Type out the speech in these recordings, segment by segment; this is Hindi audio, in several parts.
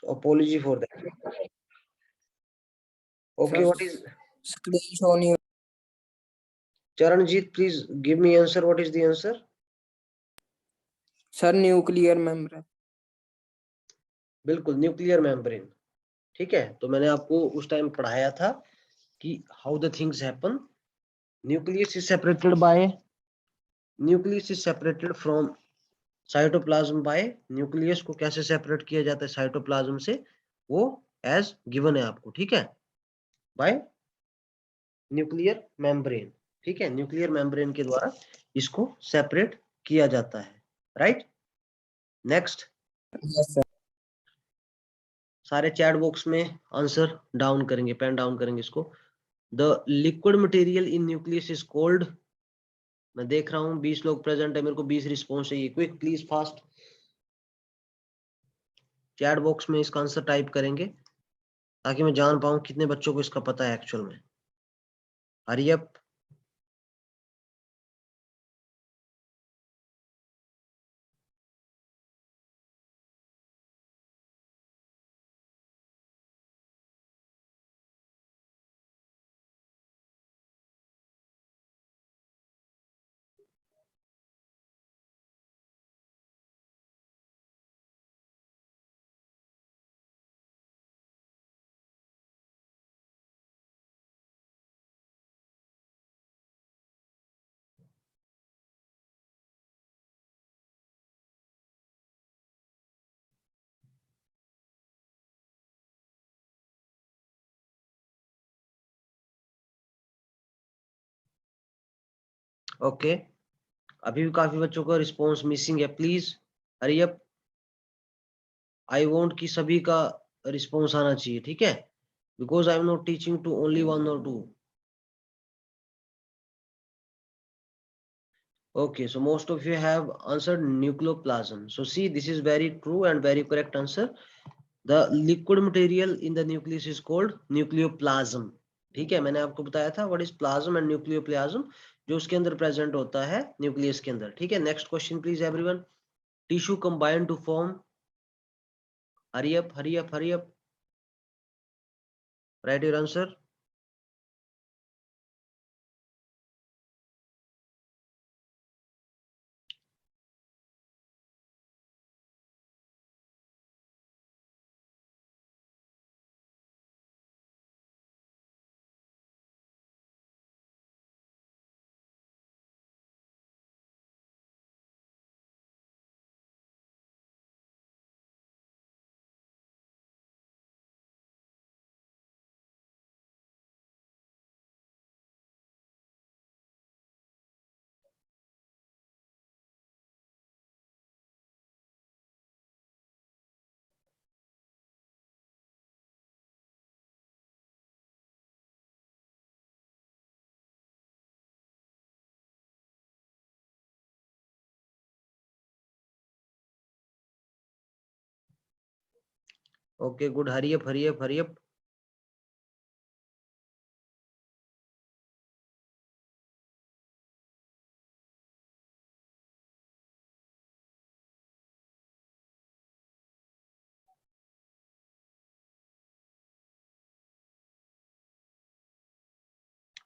So apology for that. Okay, Sir, what is screen show new. Charanjit? Please give me answer. What is the answer? Sir, nuclear membrane. बिल्कुल, न्यूक्लियर मेम्ब्रेन। ठीक है, तो मैंने आपको उस टाइम पढ़ाया था कि how the things happen. Nucleus is separated from cytoplasm by, nucleus को कैसे सेपरेट किया जाता है साइटोप्लाज्म से, वो एज गिवन है आपको। ठीक है, बाय न्यूक्लियर मेम्ब्रेन। ठीक है, न्यूक्लियर मेम्ब्रेन के द्वारा इसको सेपरेट किया जाता है। Right, next. Yes, sir. सारे चैट बॉक्स में आंसर डाउन करेंगे, पेन डाउन करेंगे इसको। The liquid material in nucleus is cold. मैं देख रहा हूँ 20 लोग प्रेजेंट है, मेरे को 20 रिस्पॉन्स चाहिए। Quick please, fast. Chat box में इसका आंसर टाइप करेंगे ताकि मैं जान पाऊं कितने बच्चों को इसका पता है एक्चुअल में। हरी अप। ओके, अभी भी काफी बच्चों का रिस्पॉन्स मिसिंग है। Please hurry up. I want कि सभी का रिस्पॉन्स आना चाहिए। ठीक है, because I am not teaching to only one और two. Okay, so most of you have answered nucleoplasm. So see, this is very true and very correct answer. The liquid material in the nucleus is called nucleoplasm. ठीक है, मैंने आपको बताया था what is plasm and nucleoplasm, जो उसके अंदर प्रेजेंट होता है न्यूक्लियस के अंदर। ठीक है, next question please everyone. Tissue combine to form, hurry up hurry up hurry up, write your answer. Okay good, hurry up hurry up hurry up.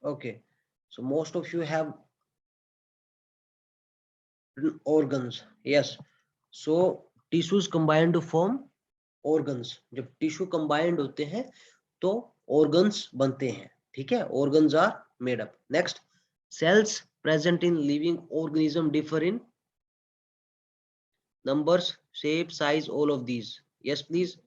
Okay, so most of you have organs. Yes, so tissues combine to form organs. जब टिश्यू कंबाइंड होते हैं तो ऑर्गन्स बनते हैं। ठीक है, organs are made up. Next, cells present in living organism differ in numbers, shape, size, all of these. Yes please।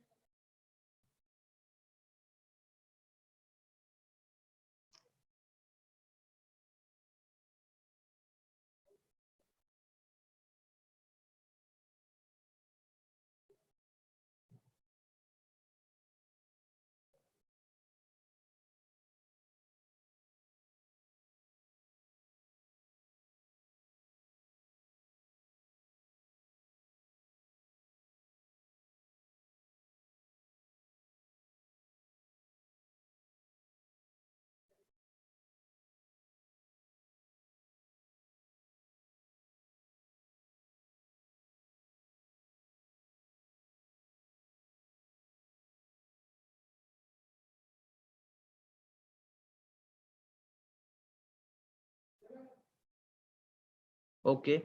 Okay,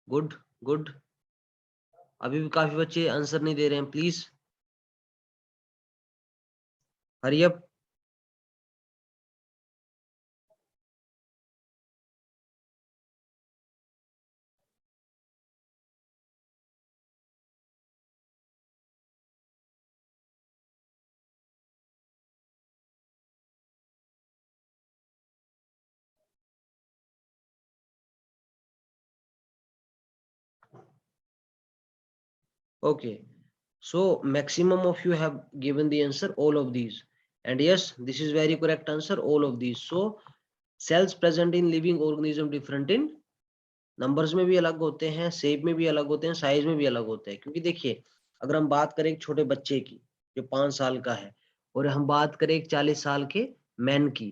good good. अभी भी काफी बच्चे आंसर नहीं दे रहे हैं, please hurry up. Okay, so maximum of you have given the answer, all of these, and yes, this is very correct answer, all of these. So cells present in living organism different in numbers में भी अलग होते हैं, शेप में भी अलग होते हैं, साइज में भी अलग होते हैं। क्योंकि देखिए, अगर हम बात करें एक छोटे बच्चे की जो 5 साल का है, और हम बात करें एक 40 साल के मैन की,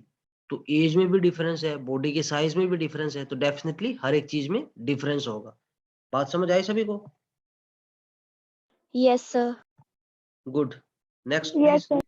तो एज में भी डिफरेंस है, बॉडी के साइज में भी डिफरेंस है, तो डेफिनेटली हर एक चीज में डिफरेंस होगा। बात समझ आई सभी को? Yes, sir. Good, next Yes, please. sir.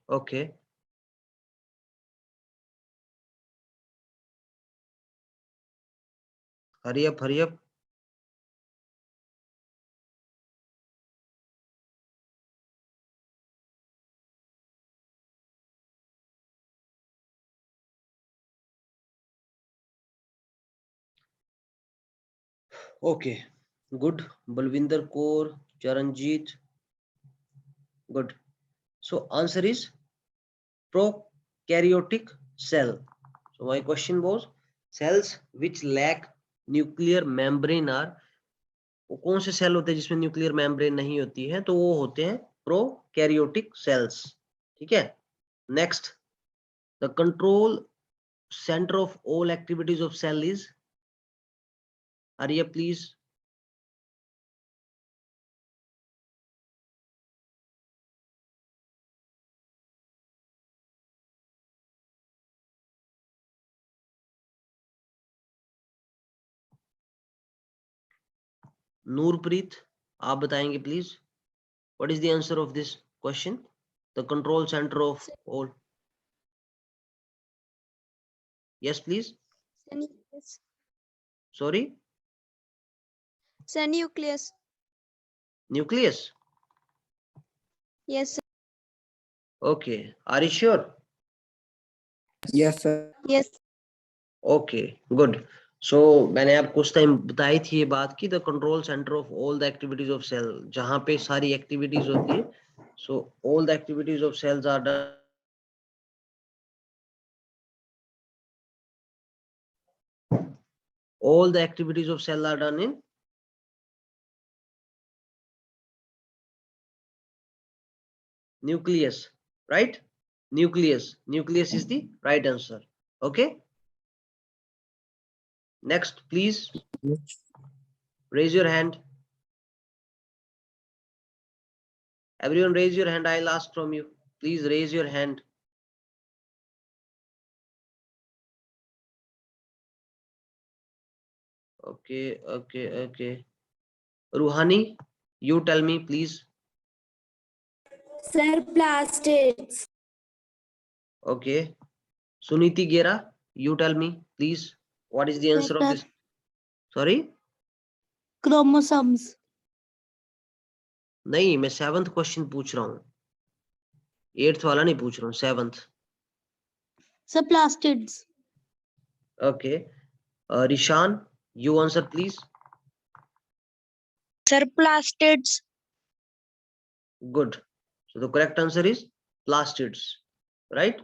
Okay, hurry up hurry up. Okay, good. Balwinder Kaur, Charanjit, good. So answer is prokaryotic cell. So my question was cells which lack nuclear membrane are, वो कौन से सेल होते हैं जिसमें न्यूक्लियर मेम्ब्रेन नहीं होती है? तो वो होते हैं प्रोकैरियोटिक सेल्स। ठीक है, next, the control centre of all activities of cell is, Arya please. Noorpreet, आप बताएंगे please, what is the answer of this question? The control centre of all, yes please. Nucleus. Sorry, Sir, nucleus. Nucleus. Yes, sir. Okay, are you sure? Yes, sir. Yes. Okay, good. So मैंने आपको उस टाइम बताई थी ये बात की, the control centre of all the activities of cell, जहां पे सारी एक्टिविटीज होती है। So all the activities of cells are done, all the activities of cell are done in nucleus, right? Nucleus is the right answer. Okay, next please raise your hand, everyone raise your hand, I'll ask from you, please raise your hand. Okay, Ruhani, you tell me please. Sir, plastids. Okay, Suniti Gera, you tell me please, what is the answer of Sir. this? Sorry, Chromosomes. नहीं, मैं 7th क्वेश्चन पूछ रहा हूँ, 8th वाला नहीं पूछ रहा हूँ, 7th। Sir, plastids. Okay, Rishan, you answer please. Sir, plastids. Good. So the correct answer is plastids, right?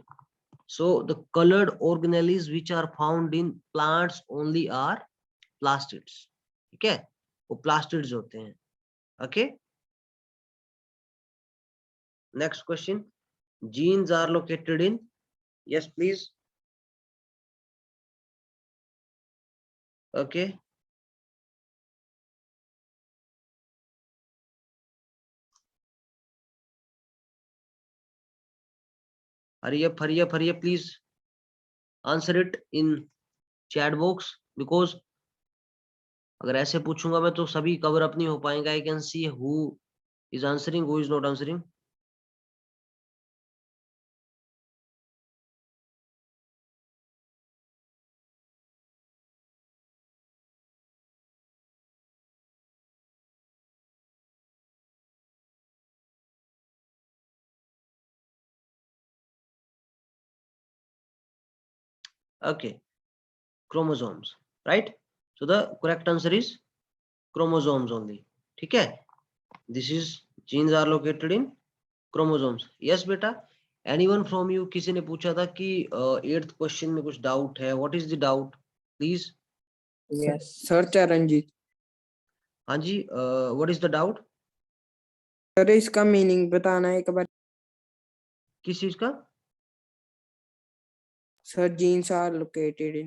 So the colored organelles which are found in plants only are plastids. ठीक है, वो प्लास्टिड्स होते हैं। Okay, next question, genes are located in, yes please. Okay, hurry up please answer it in chat box, because अगर ऐसे पूछूंगा मैं तो सभी कवर अप नहीं हो पाएंगे। I can see who is answering, who is not answering. Okay, chromosomes, right? So the correct answer is chromosomes only. ठीक है, this is genes are located in chromosomes. Yes बेटा, anyone from you, किसी ने पूछा था कि 8th क्वेश्चन में कुछ डाउट है, what is the doubt please? Yes, sir Charanjit. हाँ जी, what is the doubt? Sir इसका मीनिंग बताना एक बार। किस चीज का? Sir genes are located in.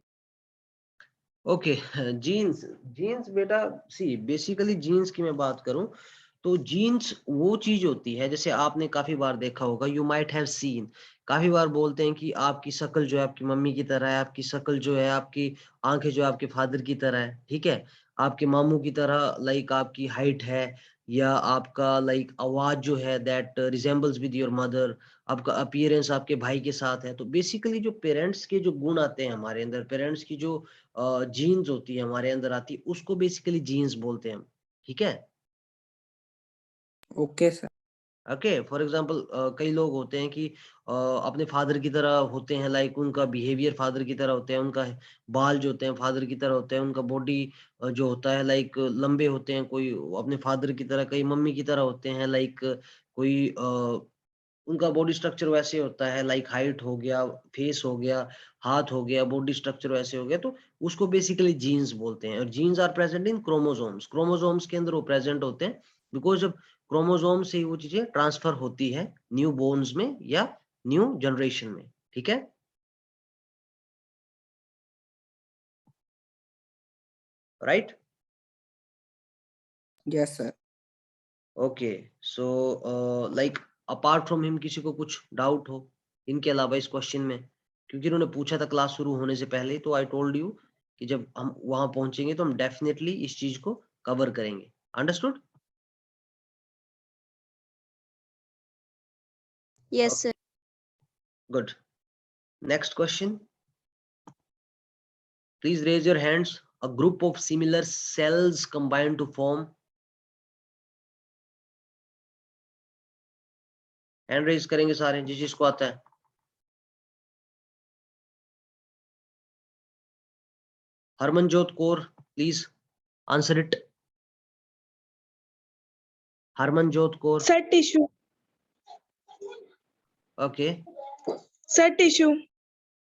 Okay, genes, genes बेटा सी बेसिकली जीन्स की मैं बात करूं तो जीन्स वो चीज होती है, जैसे आपने काफी बार देखा होगा, यू माइट हैव सीन, काफी बार बोलते हैं कि आपकी शक्ल जो है आपकी मम्मी की तरह है, आपकी शक्ल जो है, आपकी आंखें जो है आपके फादर की तरह है, ठीक है, आपके मामू की तरह, लाइक आपकी हाइट है, या आपका लाइक आवाज जो है that resembles with your mother, आपका अपीयरेंस आपके भाई के साथ है। तो बेसिकली जो पेरेंट्स के जो गुण आते हैं हमारे अंदर, पेरेंट्स की जो जीन्स होती है हमारे अंदर आती है, उसको बेसिकली जीन्स बोलते हैं हम, ठीक है। Okay sir. Okay, for example कई लोग होते हैं कि अपने फादर की तरह होते हैं, लाइक उनका बिहेवियर फादर की तरह होते हैं, उनका बाल जो होते हैं फादर की तरह होते हैं, उनका बॉडी जो होता है लाइक लंबे होते हैं, कोई अपने फादर की तरह, कई मम्मी की तरह होते हैं, लाइक कोई उनका बॉडी स्ट्रक्चर वैसे होता है, लाइक हाइट हो गया, फेस हो गया, हाथ हो गया, बॉडी स्ट्रक्चर वैसे हो गया, तो उसको बेसिकली जीन्स बोलते हैं। और genes are present in chromosomes, chromosomes के अंदर वो प्रेजेंट होते हैं, बिकॉज जब क्रोमोसोम से ही वो चीजें ट्रांसफर होती है न्यू बोन्स में या न्यू जनरेशन में, ठीक है, right. Yes sir. Okay, so like apart from him किसी को कुछ डाउट हो इनके अलावा इस क्वेश्चन में, क्योंकि इन्होंने पूछा था क्लास शुरू होने से पहले, तो आई टोल्ड यू कि जब हम वहां पहुंचेंगे तो हम डेफिनेटली इस चीज को कवर करेंगे। Understood? Yes, sir. Good, next question, please raise your hands, a group of similar cells combined to form, hand raise करेंगे सारे जिस जिसको आता है। Harmanjot Kaur, please answer it. Harmanjot Kaur, Sir, tissue. Okay. Sir, tissue.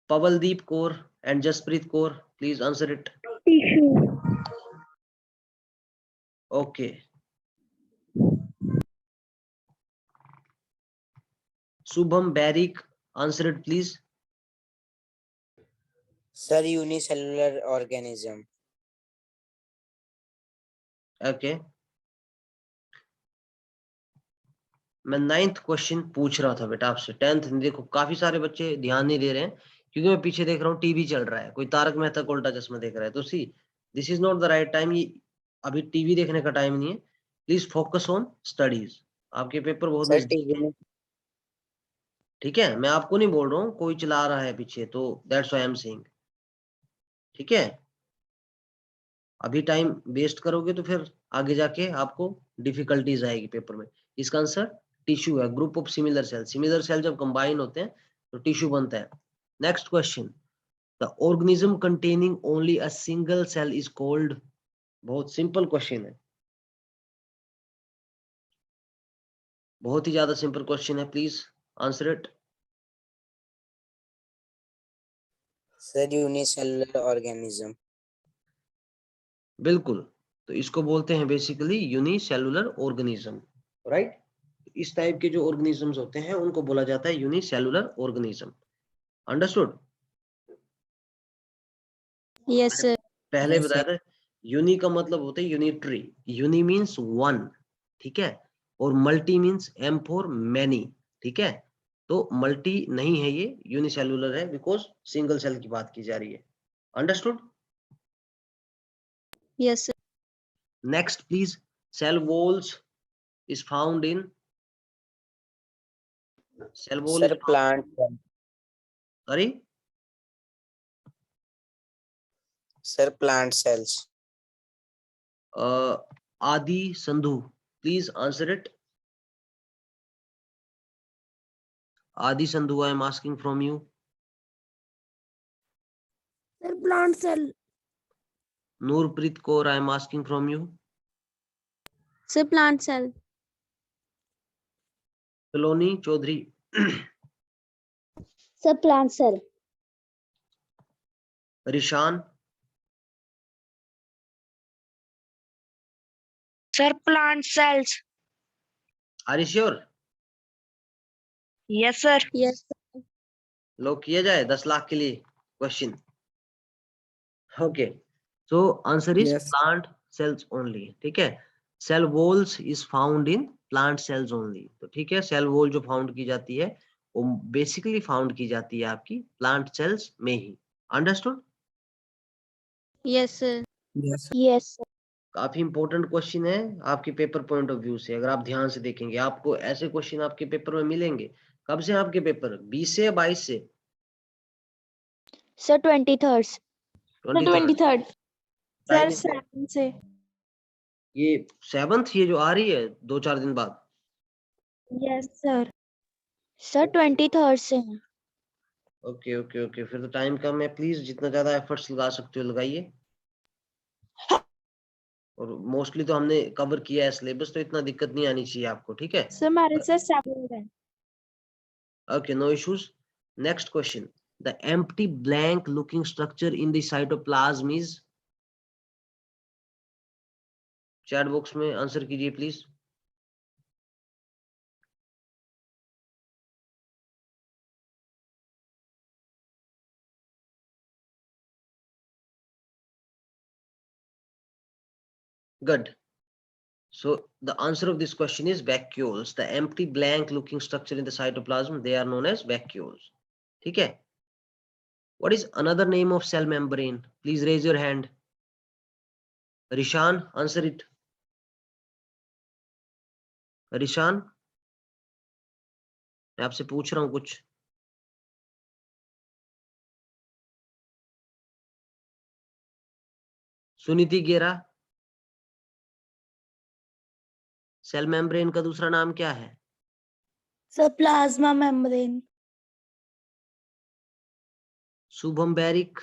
Pavaldeep Kaur and Jaspreet Kaur, please answer it. Tissue. Okay, Shubham Bairik, answer it please. Sir, unicellular organism. Okay, मैं 9th क्वेश्चन पूछ रहा था बेटा आपसे, 10th देखो काफी सारे बच्चे ध्यान नहीं दे रहे हैं, क्योंकि मैं पीछे देख रहा हूँ टीवी चल रहा है, कोई तारक मेहता का उल्टा चश्मा देख रहा है, तो see this is not the right time, ये अभी टीवी देखने का टाइम नहीं है, प्लीज फोकस ऑन स्टडीज, आपके पेपर बहुत Sir, नजदीक है, ठीक है। मैं आपको नहीं बोल रहा हूँ, कोई चला रहा है पीछे, तो that's why I am saying, ठीक है। अभी टाइम वेस्ट करोगे तो फिर आगे जाके आपको डिफिकल्टीज आएगी पेपर में। इसका आंसर टिश्यू है, group of similar cell, similar cell जब कंबाइन होते हैं तो टिश्यू बनता है। Next question, the organism containing only a single cell is called, बहुत सिंपल क्वेश्चन है, बहुत ही ज्यादा सिंपल क्वेश्चन है, please answer it. Sir, unicellular organism. बिल्कुल, तो इसको बोलते हैं बेसिकली यूनिसेलुलर ऑर्गेनिज्म, राइट। इस टाइप के जो ऑर्गेनिजम्स होते हैं उनको बोला जाता है unicellular organism. Understood? Yes, sir. पहले Yes, बताया था यूनि का मतलब होता है यूनिटरी, यूनि मीन्स वन, ठीक है, और multi means M for many, ठीक है। तो मल्टी नहीं है, ये यूनिसेलुलर है बिकॉज सिंगल सेल की बात की जा रही है। Understood? Yes, sir. Next please, cell walls is found in, cell wall Sir, is, plant. Sorry, Sir, plant cells. Aadi Sandhu, please answer it. Aadi Sandhu, I am asking from you. Sir, plant cell. Noorpreet Kaur, I am asking from you. Sir, plant cell. Saloni Chaudhary, Sir, plant cell. Rishan, Sir, plant cells. Are you sure? Yes, sir. Yes, lock किया जाए 10 लाख के लिए question? Okay, so answer is Yes. Plant cells only, ठीक है। Cell walls is found in plant cells only, तो ठीक है, सेल वॉल जो फाउंड की जाती है वो बेसिकली फाउंड की जाती है आपकी प्लांट सेल्स में ही। Understood? yes, sir. Yes. Yes, sir. काफी इंपॉर्टेंट क्वेश्चन है आपके पेपर पॉइंट ऑफ व्यू से। अगर आप ध्यान से देखेंगे आपको ऐसे क्वेश्चन आपके पेपर में मिलेंगे। कब से आपके पेपर? 20 से या 22 से? Sir, 23rd. Sir, 23rd। 23rd. Sir, time इसका 7 से. ये 7th, ये जो आ रही है 2-4 दिन बाद। Yes, sir. Sir, 23rd से हैं। ओके ओके ओके, फिर तो टाइम कम है। प्लीज जितना ज्यादा एफर्ट्स लगा सकते हो लगाइए। और मोस्टली तो हमने कवर किया है सिलेबस, तो इतना दिक्कत नहीं आनी चाहिए आपको, ठीक है। Sir, हमारे सर 7 है. Okay, no issues. Next question, the empty blank looking structure in the cytoplasm is, chat box में आंसर कीजिए please. Good. So the answer of this question is vacuoles. The empty blank looking structure in the cytoplasm, they are known as vacuoles. ठीक है? What is another name of cell membrane? Please raise your hand. Rishan, answer it. Rishan, मैं आपसे पूछ रहा हूँ कुछ। सुनीति गेरा, सेल मेम्ब्रेन का दूसरा नाम क्या है? Sir, plasma membrane. शुभम बैरिक,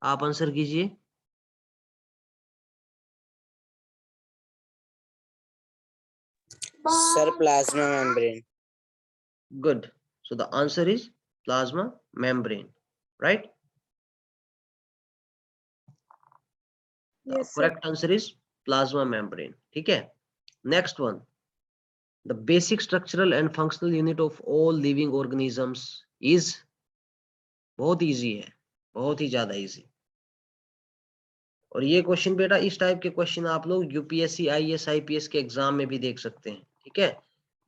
आप आंसर कीजिए। Sir, plasma membrane. Good. So the answer is plasma membrane, right? Yes, sir. Correct answer is plasma membrane. ठीक है? Next one. The basic structural and functional unit of all living organisms is, बहुत इजी है, बहुत ही ज्यादा इजी। और ये क्वेश्चन बेटा, इस टाइप के क्वेश्चन आप लोग यूपीएससी, आईएएस, आईपीएस के एग्जाम में भी देख सकते हैं, ठीक है।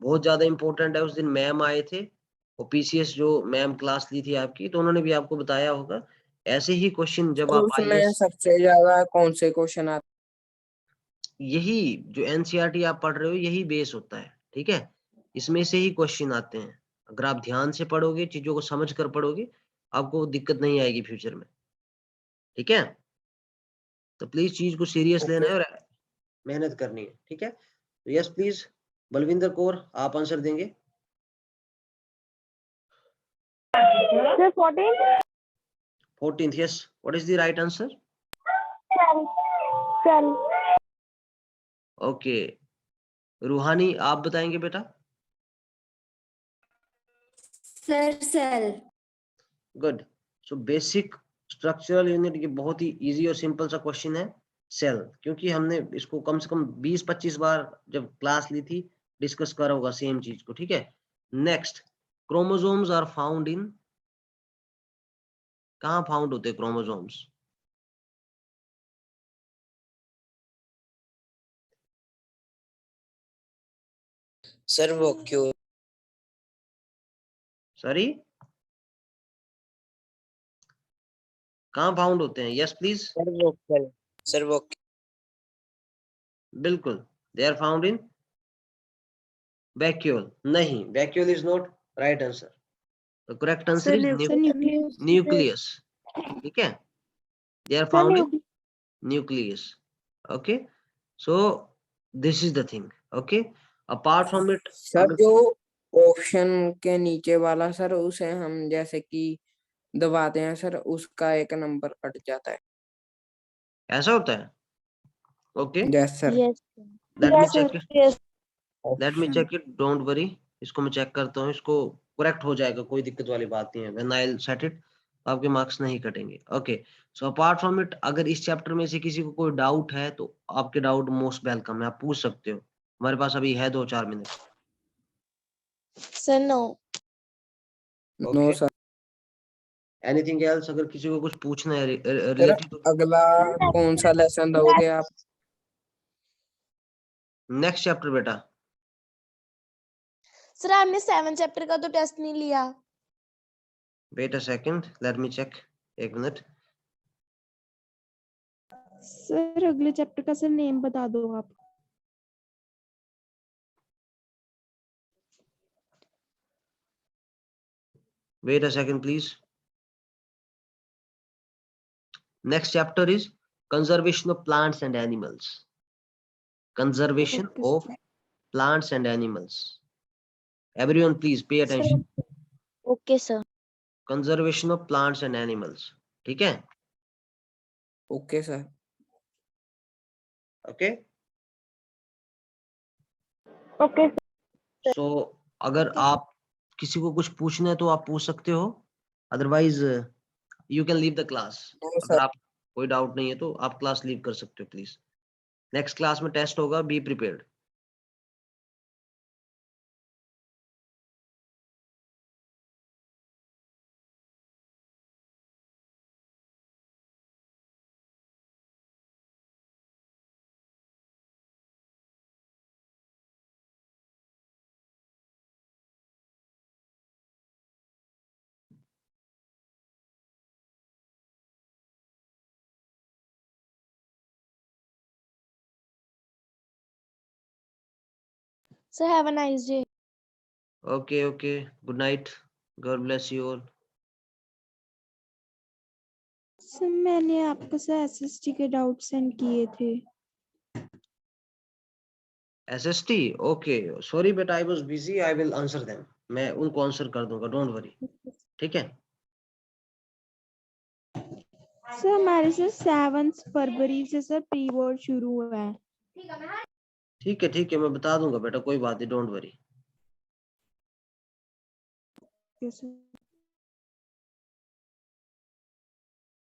बहुत ज्यादा इंपॉर्टेंट है। उस दिन मैम आए थे और पीसीएस जो मैम क्लास ली थी आपकी, तो उन्होंने भी आपको बताया होगा ऐसे ही क्वेश्चन जब तो आप उसमें आईएएस, सबसे ज्यादा कौन से क्वेश्चन आते यही जो एनसीईआरटी आप पढ़ रहे हो यही बेस होता है, ठीक है। इसमें से ही क्वेश्चन आते हैं। अगर आप ध्यान से पढ़ोगे, चीजों को समझ कर पढ़ोगे, आपको दिक्कत नहीं आएगी फ्यूचर में, ठीक है। तो प्लीज चीज को सीरियस लेना है और मेहनत करनी है, ठीक है। तो यस प्लीज, बलविंदर कौर आप आंसर देंगे। Sir, 14th. 14th, yes, what is the right answer? Cell. Cell. Okay, रूहानी आप बताएंगे बेटा। Sir, cell. Good. So basic structural unit, ये बहुत ही इजी और सिंपल सा क्वेश्चन है। सेल, क्योंकि हमने इसको कम से कम 20-25 बार जब क्लास ली थी डिस्कस करा होगा सेम चीज को, ठीक है। Next, chromosomes are found in, कहाँ फाउंड होते हैं क्रोमोसोम्स? Sir, vacuole. सॉरी, कहाँ फाउंड होते हैं? Yes please. Sir, vocal. Sir, vocal. बिल्कुल, they are found in vacuole. नहीं, vacuole is not right answer. The correct answer is nucleus, ठीक है। They are found in nucleus, okay. So this is the thing, okay. Apart from it, sir जो ऑप्शन के नीचे वाला सर, उसे हम जैसे कि दबाते हैं सर, उसका एक नंबर कट जाता है। ऐसा होता है, okay. Yes sir. Yes. Let me check it, Yes. Let me check it, don't worry. इसको मैं चेक करता हूँ, इसको करेक्ट हो जाएगा, कोई दिक्कत वाली बात नहीं है। When I will set it, आपके मार्क्स नहीं कटेंगे, okay. So apart from it, अगर इस चैप्टर में से किसी को कोई डाउट है तो आपके डाउट मोस्ट वेलकम है, आप पूछ सकते हो। हमारे पास अभी है 2-4 मिनट, Sir, no. No okay. Sir. Anything else? अगर किसी को कुछ पूछना है सर रिलेटेड टू अगला कौन सा लेसन दोगे आप? नेक्स्ट चैप्टर बेटा, सर आपने 7 चैप्टर का तो टेस्ट नहीं लिया। Wait a second, let me check, एक मिनट। सर अगले चैप्टर का सर नेम बता दो आप। Wait a second, please. Next chapter is conservation of plants and animals. Conservation Okay, of sir. plants and animals. Everyone, please pay attention. Okay, sir. Conservation of plants and animals. ठीक है? Okay sir. Okay. Okay. So अगर आप किसी को कुछ पूछना है तो आप पूछ सकते हो, otherwise you can leave the class. No अगर सर। आप कोई डाउट नहीं है तो आप क्लास लीव कर सकते हो प्लीज। नेक्स्ट क्लास में टेस्ट होगा, be prepared. Sir, have a nice day. Okay, okay. Good night. God bless you all. Sir मैंने आपको सर एसएसटी के डाउट सेंड किए थे। SST, okay. Sorry, but I was busy. I will answer them. मैं उनको आंसर कर दूंगा, डोंट वरी, ठीक है। सर हमारे सर 7 फरवरी से सर प्री बोर्ड शुरू हुआ है। ठीक है, ठीक है, मैं बता दूंगा बेटा, कोई बात नहीं, डोंट वरी। Okay, sir.